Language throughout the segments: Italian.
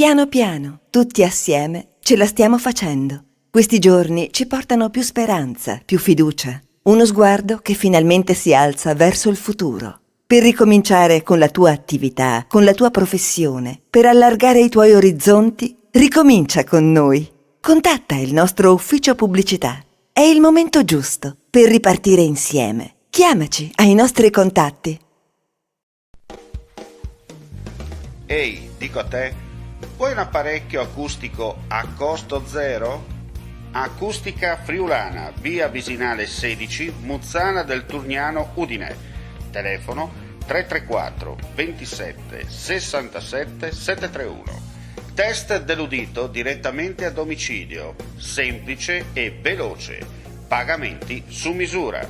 Piano piano, tutti assieme, ce la stiamo facendo. Questi giorni ci portano più speranza, più fiducia. Uno sguardo che finalmente si alza verso il futuro. Per ricominciare con la tua attività, con la tua professione, per allargare i tuoi orizzonti, ricomincia con noi. Contatta il nostro ufficio pubblicità. È il momento giusto per ripartire insieme. Chiamaci ai nostri contatti. Ehi, dico a te, vuoi un apparecchio acustico a costo zero? Acustica Friulana, via Visinale 16, Muzzana del Turniano, Udine. Telefono 334 27 67 731. Test dell'udito direttamente a domicilio, semplice e veloce. Pagamenti su misura.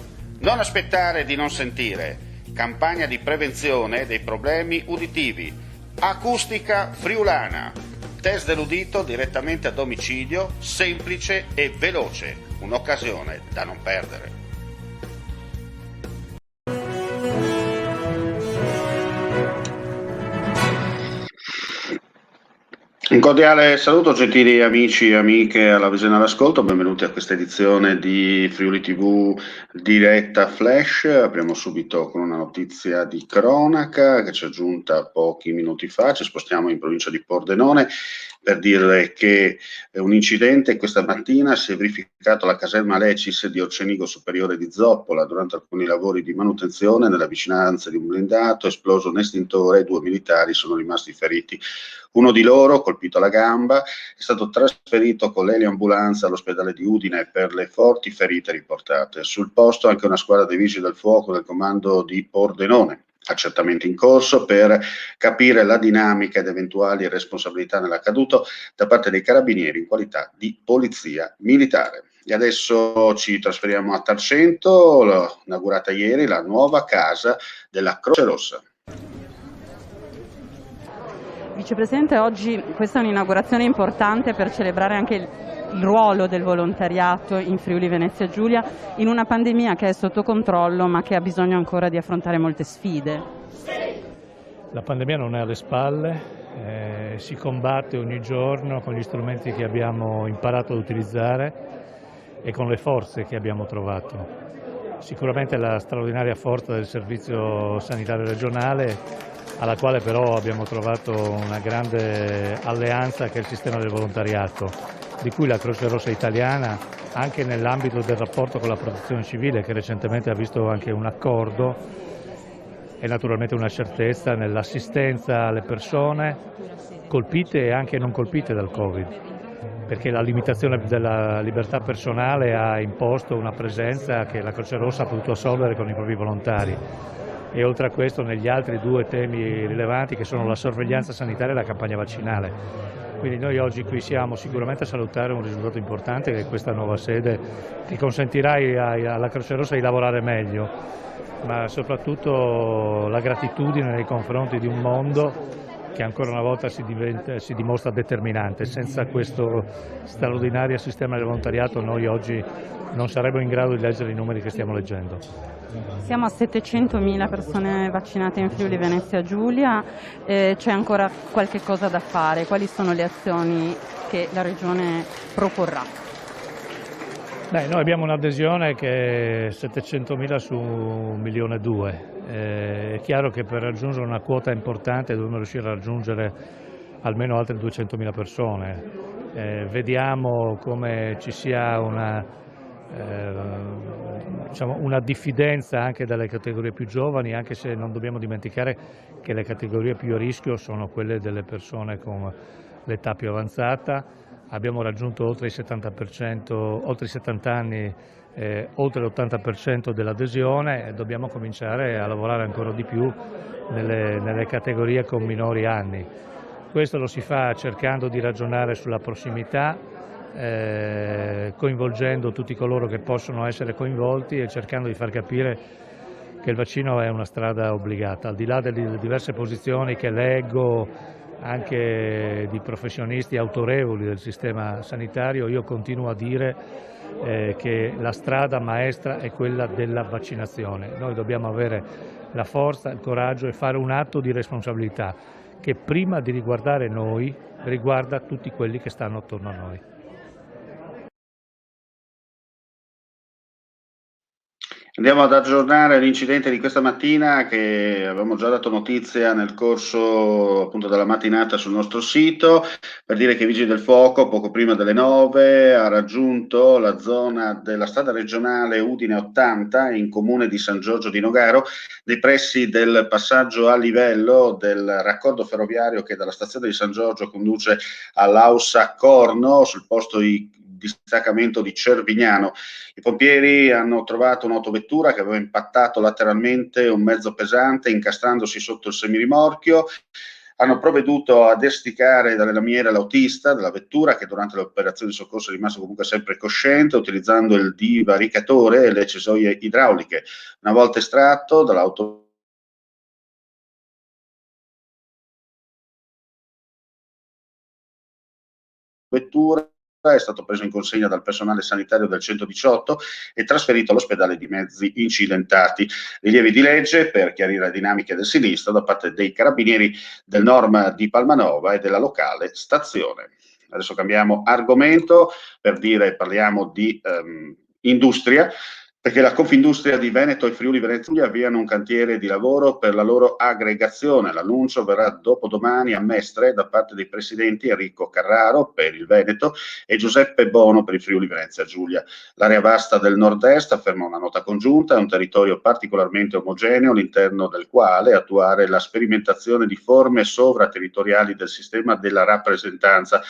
Non aspettare di non sentire. Campagna di prevenzione dei problemi uditivi. Acustica Friulana. Test dell'udito direttamente a domicilio, semplice e veloce. Un'occasione da non perdere. Un cordiale saluto, gentili amici e amiche alla visione all'ascolto, benvenuti a questa edizione di Friuli TV diretta flash. Apriamo subito con una notizia di cronaca che ci è giunta pochi minuti fa. Ci spostiamo in provincia di Pordenone per dire che un incidente questa mattina si è verificato alla caserma Lecis di Orcenigo Superiore di Zoppola durante alcuni lavori di manutenzione nella vicinanza di un blindato, esploso un estintore e 2 militari sono rimasti feriti. Uno di loro, colpito alla gamba, è stato trasferito con l'eliambulanza all'ospedale di Udine per le forti ferite riportate. Sul posto anche una squadra dei vigili del fuoco del comando di Pordenone. Accertamenti in corso per capire la dinamica ed eventuali responsabilità nell'accaduto da parte dei carabinieri in qualità di polizia militare. E adesso ci trasferiamo a Tarcento, inaugurata ieri la nuova casa della Croce Rossa. Vicepresidente, oggi questa è un'inaugurazione importante per celebrare anche il ruolo del volontariato in Friuli Venezia Giulia in una pandemia che è sotto controllo ma che ha bisogno ancora di affrontare molte sfide. La pandemia non è alle spalle, si combatte ogni giorno con gli strumenti che abbiamo imparato ad utilizzare e con le forze che abbiamo trovato. Sicuramente la straordinaria forza del Servizio Sanitario Regionale, alla quale però abbiamo trovato una grande alleanza che è il sistema del volontariato, di cui la Croce Rossa Italiana, anche nell'ambito del rapporto con la Protezione Civile, che recentemente ha visto anche un accordo, è naturalmente una certezza nell'assistenza alle persone colpite e anche non colpite dal Covid, perché la limitazione della libertà personale ha imposto una presenza che la Croce Rossa ha potuto assolvere con i propri volontari. E oltre a questo negli altri 2 temi rilevanti che sono la sorveglianza sanitaria e la campagna vaccinale. Quindi noi oggi qui siamo sicuramente a salutare un risultato importante che è questa nuova sede che consentirà alla Croce Rossa di lavorare meglio, ma soprattutto la gratitudine nei confronti di un mondo che ancora una volta si dimostra determinante. Senza questo straordinario sistema del volontariato noi oggi non saremmo in grado di leggere i numeri che stiamo leggendo. Siamo a 700.000 persone vaccinate in Friuli Venezia Giulia, c'è ancora qualche cosa da fare? Quali sono le azioni che la Regione proporrà? Noi abbiamo un'adesione che è 700.000 su 1,2 milioni. È chiaro che per raggiungere una quota importante dobbiamo riuscire a raggiungere almeno altre 200.000 persone. Vediamo come ci sia una diffidenza anche dalle categorie più giovani, anche se non dobbiamo dimenticare che le categorie più a rischio sono quelle delle persone con l'età più avanzata. Abbiamo raggiunto oltre il 70%, oltre i 70 anni, oltre l'80% dell'adesione e dobbiamo cominciare a lavorare ancora di più nelle categorie con minori anni. Questo lo si fa cercando di ragionare sulla prossimità, coinvolgendo tutti coloro che possono essere coinvolti e cercando di far capire che il vaccino è una strada obbligata. Al di là delle diverse posizioni che leggo anche di professionisti autorevoli del sistema sanitario, io continuo a dire che la strada maestra è quella della vaccinazione. Noi dobbiamo avere la forza, il coraggio e fare un atto di responsabilità che prima di riguardare noi riguarda tutti quelli che stanno attorno a noi. Andiamo ad aggiornare l'incidente di questa mattina che avevamo già dato notizia nel corso appunto della mattinata sul nostro sito, per dire che i Vigili del Fuoco poco prima delle 9 ha raggiunto la zona della strada regionale Udine 80 in comune di San Giorgio di Nogaro, nei pressi del passaggio a livello del raccordo ferroviario che dalla stazione di San Giorgio conduce all'Aussa Corno sul posto di distaccamento di Cervignano. I pompieri hanno trovato un'autovettura che aveva impattato lateralmente un mezzo pesante incastrandosi sotto il semirimorchio. Hanno provveduto ad esticare dalle lamiere l'autista della vettura che durante le operazioni di soccorso è rimasto comunque sempre cosciente utilizzando il divaricatore e le cesoie idrauliche. Una volta estratto dall'autovettura è stato preso in consegna dal personale sanitario del 118 e trasferito all'ospedale di mezzi incidentati. Rilievi di legge per chiarire le dinamiche del sinistro da parte dei carabinieri del Norm di Palmanova e della locale stazione. Adesso cambiamo argomento per dire, parliamo di industria, perché la Confindustria di Veneto e Friuli Venezia Giulia avviano un cantiere di lavoro per la loro aggregazione. L'annuncio verrà dopodomani a Mestre da parte dei presidenti Enrico Carraro per il Veneto e Giuseppe Bono per il Friuli Venezia Giulia. L'area vasta del nord-est, afferma una nota congiunta, è un territorio particolarmente omogeneo all'interno del quale attuare la sperimentazione di forme sovraterritoriali del sistema della rappresentanza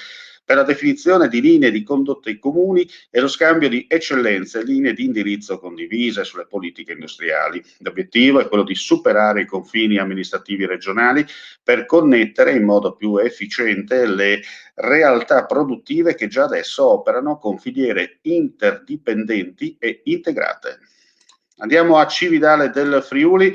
per la definizione di linee di condotte comuni e lo scambio di eccellenze e linee di indirizzo condivise sulle politiche industriali. L'obiettivo è quello di superare i confini amministrativi regionali per connettere in modo più efficiente le realtà produttive che già adesso operano con filiere interdipendenti e integrate. Andiamo a Cividale del Friuli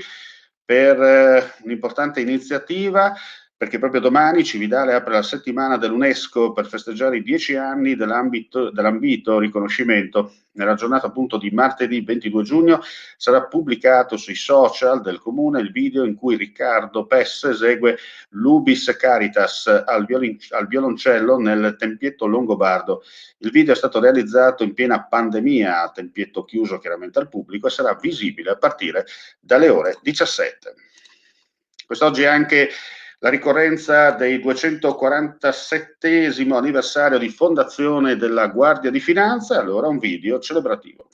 per un'importante iniziativa, perché proprio domani Cividale apre la settimana dell'UNESCO per festeggiare i 10 anni dell'ambito riconoscimento. Nella giornata appunto di martedì 22 giugno sarà pubblicato sui social del comune il video in cui Riccardo Pess esegue l'Ubis Caritas al violoncello nel tempietto longobardo. Il video è stato realizzato in piena pandemia, a tempietto chiuso chiaramente al pubblico, e sarà visibile a partire dalle ore 17. Quest'oggi è anche la ricorrenza dei 247esimo anniversario di fondazione della Guardia di Finanza, allora un video celebrativo.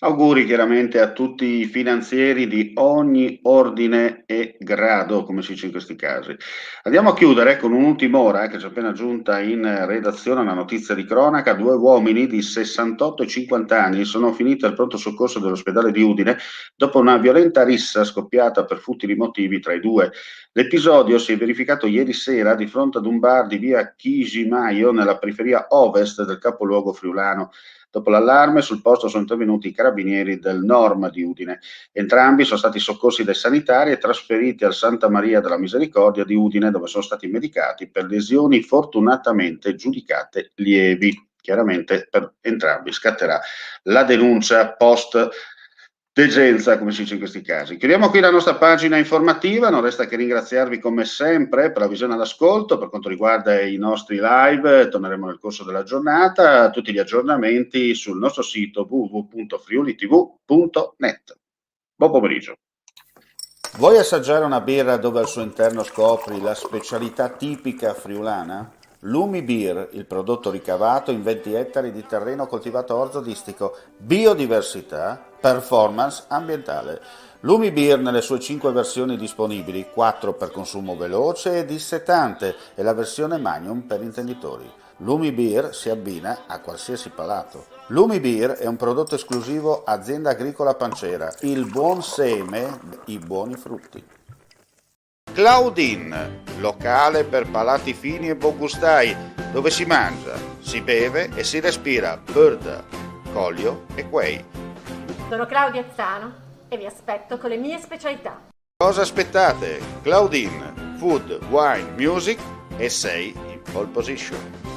Auguri chiaramente a tutti i finanzieri di ogni ordine e grado, come si dice in questi casi. Andiamo a chiudere con un'ultima ora, che ci è appena giunta in redazione una notizia di cronaca. 2 uomini di 68 e 50 anni sono finiti al pronto soccorso dell'ospedale di Udine dopo una violenta rissa scoppiata per futili motivi tra i due. L'episodio si è verificato ieri sera di fronte ad un bar di via Chisimaio nella periferia ovest del capoluogo friulano. Dopo l'allarme sul posto sono intervenuti i carabinieri del Norma di Udine. Entrambi sono stati soccorsi dai sanitari e trasferiti al Santa Maria della Misericordia di Udine, dove sono stati medicati per lesioni fortunatamente giudicate lievi. Chiaramente per entrambi scatterà la denuncia post degenza, come si dice in questi casi. Chiudiamo qui la nostra pagina informativa, non resta che ringraziarvi come sempre per la visione all'ascolto. Per quanto riguarda i nostri live, torneremo nel corso della giornata, tutti gli aggiornamenti sul nostro sito www.friulitv.net. Buon pomeriggio. Vuoi assaggiare una birra dove al suo interno scopri la specialità tipica friulana? Lumi Beer, il prodotto ricavato in 20 ettari di terreno coltivato orzodistico, biodiversità, performance ambientale. Lumi Beer nelle sue 5 versioni disponibili, 4 per consumo veloce e dissetante e la versione Magnum per intenditori. Lumi Beer si abbina a qualsiasi palato. Lumi Beer è un prodotto esclusivo Azienda Agricola Pancera, il buon seme, i buoni frutti. Claudine, locale per palati fini e buongustai, dove si mangia, si beve e si respira bird, Collio e Quay. Sono Claudia Zano e vi aspetto con le mie specialità. Cosa aspettate? Claudine, food, wine, music e sei in pole position.